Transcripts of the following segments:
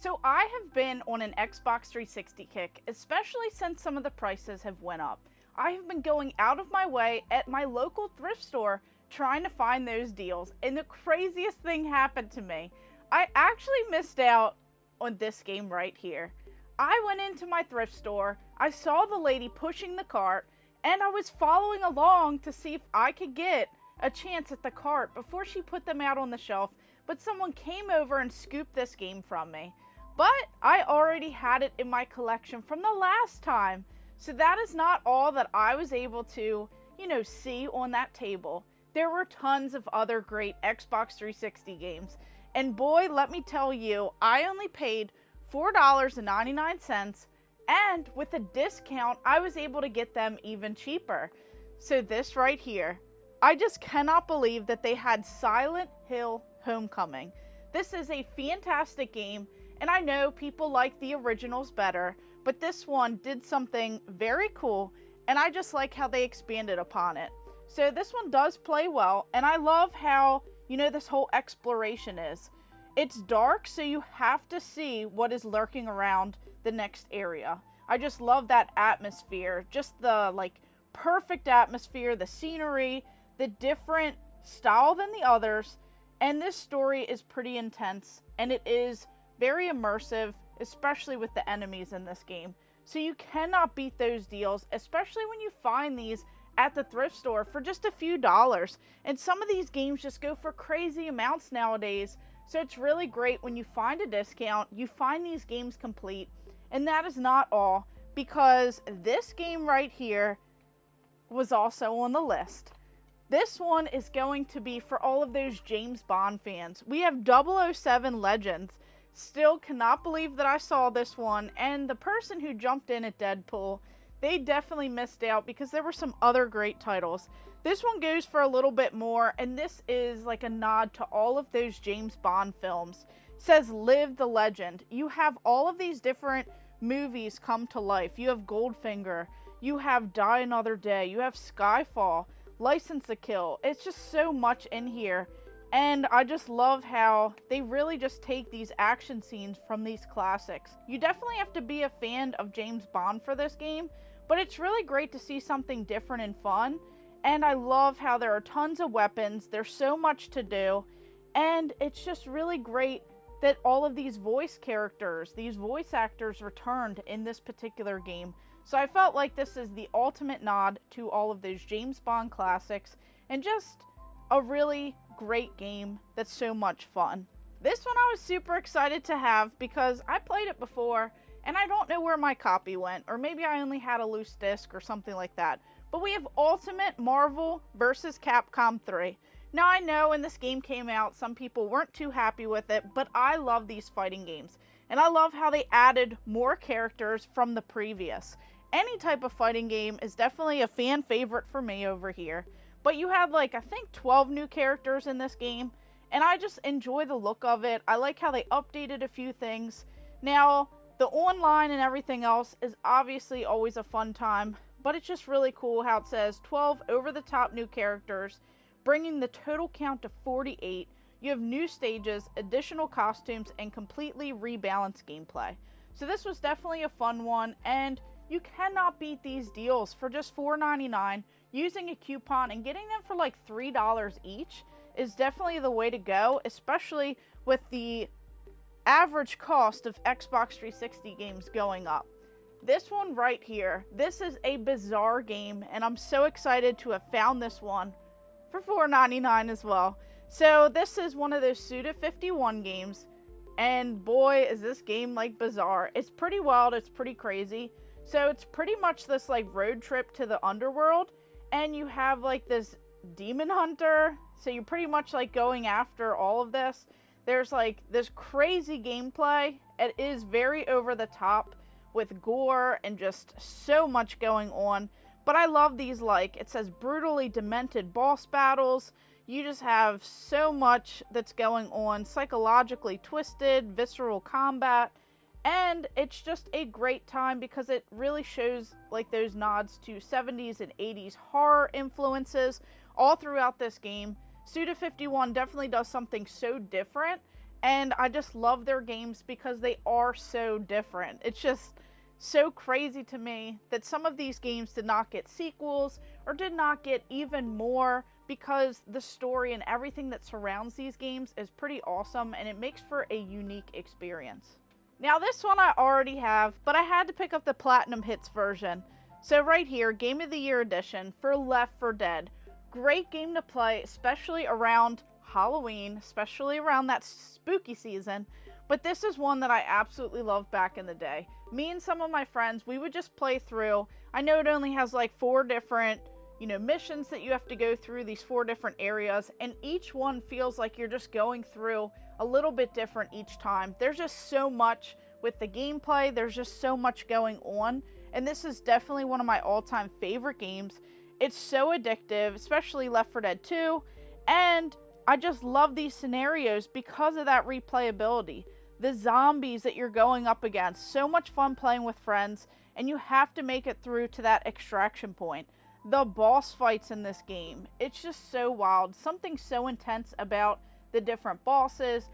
So I have been on an Xbox 360 kick, especially since some of the prices have went up. I have been going out of my way at my local thrift store trying to find those deals, and the craziest thing happened to me. I actually missed out on this game right here. I went into my thrift store, I saw the lady pushing the cart, and I was following along to see if I could get a chance at the cart before she put them out on the shelf, but someone came over and scooped this game from me. But I already had it in my collection from the last time. So that is not all that I was able to, see on that table. There were tons of other great Xbox 360 games. And boy, let me tell you, I only paid $4.99, and with a discount, I was able to get them even cheaper. So this right here, I just cannot believe that they had Silent Hill Homecoming. This is a fantastic game, and I know people like the originals better, but this one did something very cool, and I just like how they expanded upon it. So this one does play well, and I love how, this whole exploration is. It's dark, so you have to see what is lurking around the next area. I just love that atmosphere, just the, perfect atmosphere, the scenery, the different style than the others, and this story is pretty intense, and it is very immersive, especially with the enemies in this game. So you cannot beat those deals, especially when you find these at the thrift store for just a few dollars. And some of these games just go for crazy amounts nowadays. So it's really great when you find a discount, you find these games complete. And that is not all, because this game right here was also on the list. This one is going to be for all of those James Bond fans. We have 007 Legends. Still cannot believe that I saw this one, and the person who jumped in at Deadpool, they definitely missed out because there were some other great titles. This one goes for a little bit more, and this is like a nod to all of those James Bond films. It says Live the Legend. You have all of these different movies come to life. You have Goldfinger, you have Die Another Day, you have Skyfall, License to Kill. It's just so much in here. And I just love how they really just take these action scenes from these classics. You definitely have to be a fan of James Bond for this game, but it's really great to see something different and fun. And I love how there are tons of weapons, there's so much to do, and it's just really great that all of these voice characters, these voice actors returned in this particular game. So I felt like this is the ultimate nod to all of those James Bond classics, and just a really great game that's so much fun. This one I was super excited to have because I played it before and I don't know where my copy went, or maybe I only had a loose disc or something like that. But we have Ultimate Marvel vs. Capcom 3. Now I know when this game came out some people weren't too happy with it, but I love these fighting games. And I love how they added more characters from the previous. Any type of fighting game is definitely a fan favorite for me over here. But you had I think 12 new characters in this game, and I just enjoy the look of it. I like how they updated a few things. Now, the online and everything else is obviously always a fun time, but it's just really cool how it says 12 over-the-top new characters, bringing the total count to 48. You have new stages, additional costumes, and completely rebalanced gameplay. So this was definitely a fun one, and you cannot beat these deals for just $4.99. Using a coupon and getting them for $3 each is definitely the way to go, especially with the average cost of Xbox 360 games going up. This one right here, this is a bizarre game, and I'm so excited to have found this one for $4.99 as well. So this is one of those Suda51 games, and boy is this game bizarre. It's pretty wild, it's pretty crazy. So it's pretty much this road trip to the underworld, and you have this demon hunter, so you're pretty much going after all of this. There's this crazy gameplay. It is very over the top with gore and just so much going on, but I love these it says brutally demented boss battles. You just have so much that's going on, psychologically twisted, visceral combat. And it's just a great time because it really shows those nods to 70s and 80s horror influences all throughout this game. Suda51 definitely does something so different, and I just love their games because they are so different. It's just so crazy to me that some of these games did not get sequels or did not get even more, because the story and everything that surrounds these games is pretty awesome and it makes for a unique experience. Now this one I already have, but I had to pick up the Platinum Hits version. So right here, Game of the Year edition for Left 4 Dead. Great game to play, especially around Halloween, especially around that spooky season. But this is one that I absolutely loved back in the day. Me and some of my friends, we would just play through. I know it only has like 4 different, missions that you have to go through, these 4 different areas, and each one feels like you're just going through a little bit different each time. There's just so much with the gameplay, there's just so much going on, and this is definitely one of my all-time favorite games. It's so addictive, especially Left 4 Dead 2, and I just love these scenarios because of that replayability. The zombies that you're going up against, so much fun playing with friends, and you have to make it through to that extraction point. The boss fights in this game, it's just so wild. Something so intense about the different bosses,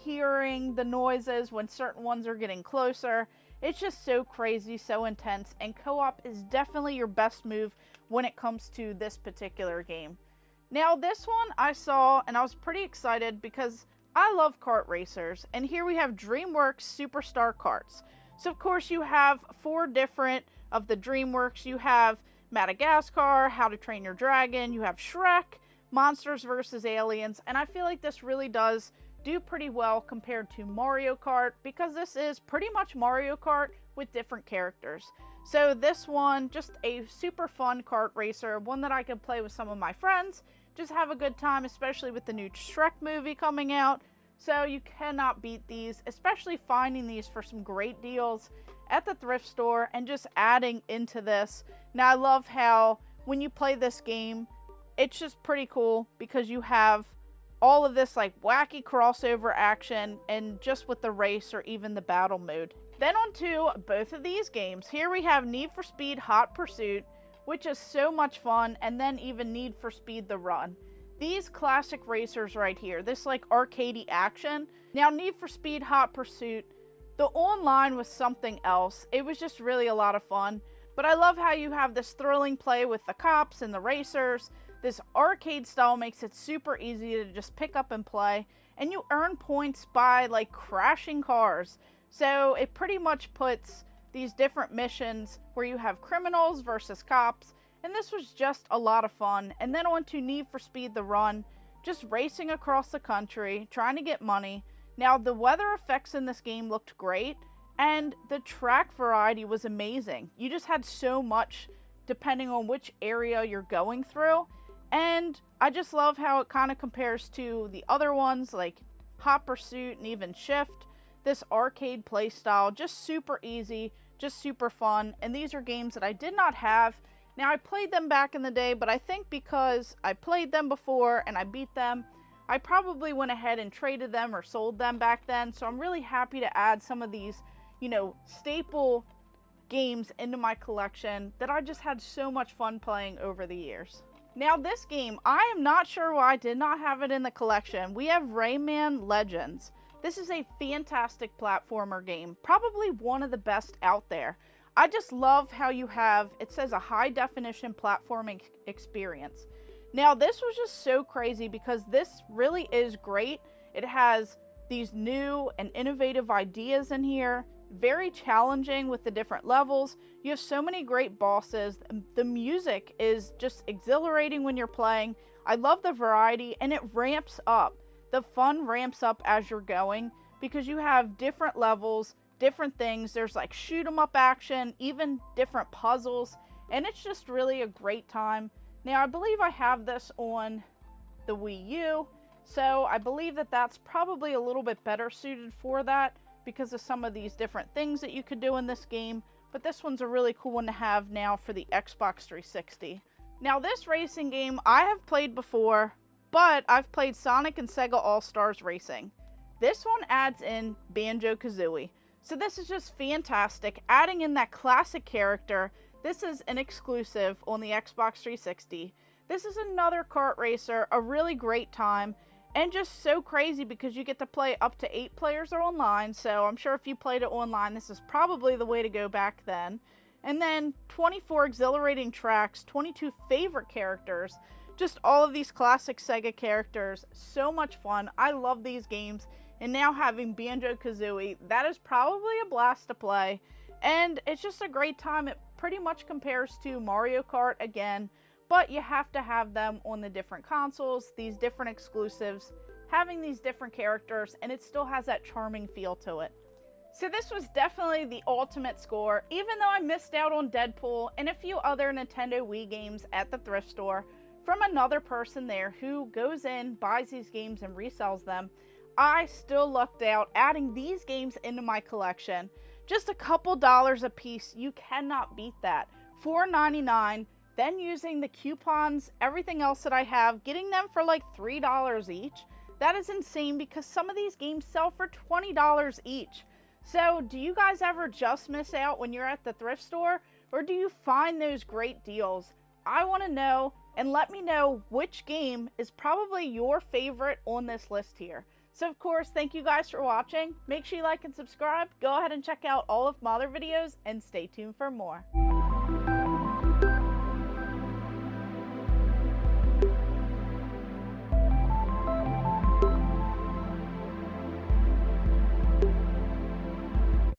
hearing the noises when certain ones are getting closer. It's just so crazy, so intense, and co-op is definitely your best move when it comes to this particular game. Now this one I saw and I was pretty excited because I love kart racers, and here we have DreamWork Superstar karts. So of course you have 4 different of the DreamWorks. You have Madagascar, How to Train Your Dragon, you have Shrek, Monsters vs. Aliens, and I feel like this really does do pretty well compared to Mario Kart, because this is pretty much Mario Kart with different characters. So this one, just a super fun kart racer, one that I could play with some of my friends, just have a good time, especially with the new Shrek movie coming out. So you cannot beat these, especially finding these for some great deals at the thrift store and just adding into this. Now I love how when you play this game, it's just pretty cool because you have all of this like wacky crossover action, and just with the race or even the battle mode. Then on to both of these games. Here we have Need for Speed Hot Pursuit, which is so much fun, and then even Need for Speed The Run. These classic racers right here, this like arcadey action. Now Need for Speed Hot Pursuit, the online was something else. It was just really a lot of fun. But I love how you have this thrilling play with the cops and the racers. This arcade style makes it super easy to just pick up and play. And you earn points by like crashing cars. So it pretty much puts these different missions where you have criminals versus cops. And this was just a lot of fun. And then on to Need for Speed The Run, just racing across the country, trying to get money. Now the weather effects in this game looked great, and the track variety was amazing. You just had so much depending on which area you're going through. And I just love how it kind of compares to the other ones like Hot Pursuit and even Shift. This arcade play style, just super easy, just super fun. And these are games that I did not have. Now I played them back in the day, but I think because I played them before and I beat them, I probably went ahead and traded them or sold them back then. So I'm really happy to add some of these, staple games into my collection that I just had so much fun playing over the years. Now this game, I am not sure why I did not have it in the collection. We have Rayman Legends. This is a fantastic platformer game, probably one of the best out there. I just love how you have, it says a high definition platforming experience. Now this was just so crazy because this really is great. It has these new and innovative ideas in here, very challenging with the different levels. You have so many great bosses. The music is just exhilarating when you're playing. I love the variety, and it ramps up. The fun ramps up as you're going because you have different levels, different things. There's like shoot 'em up action, even different puzzles, and it's just really a great time. Now I believe I have this on the Wii U, so I believe that that's probably a little bit better suited for that because of some of these different things that you could do in this game. But this one's a really cool one to have now for the Xbox 360. Now this racing game I have played before, but I've played Sonic and Sega All-Stars Racing. This one adds in Banjo-Kazooie. So this is just fantastic, adding in that classic character. This is an exclusive on the Xbox 360. This is another kart racer, a really great time. And just so crazy because you get to play up to 8 players or online, so I'm sure if you played it online, this is probably the way to go back then. And then 24 exhilarating tracks, 22 favorite characters, just all of these classic Sega characters. So much fun. I love these games. And now having Banjo-Kazooie, that is probably a blast to play. And it's just a great time. It pretty much compares to Mario Kart again, but you have to have them on the different consoles, these different exclusives, having these different characters, and it still has that charming feel to it. So this was definitely the ultimate score, even though I missed out on Deadpool and a few other Nintendo Wii games at the thrift store from another person there who goes in, buys these games, and resells them. I still lucked out adding these games into my collection. Just a couple dollars a piece, you cannot beat that. $4.99, then using the coupons, everything else that I have, getting them for like $3 each. That is insane because some of these games sell for $20 each. So do you guys ever just miss out when you're at the thrift store, or do you find those great deals? I want to know, and let me know which game is probably your favorite on this list here. So of course, thank you guys for watching. Make sure you like and subscribe. Go ahead and check out all of my other videos and stay tuned for more.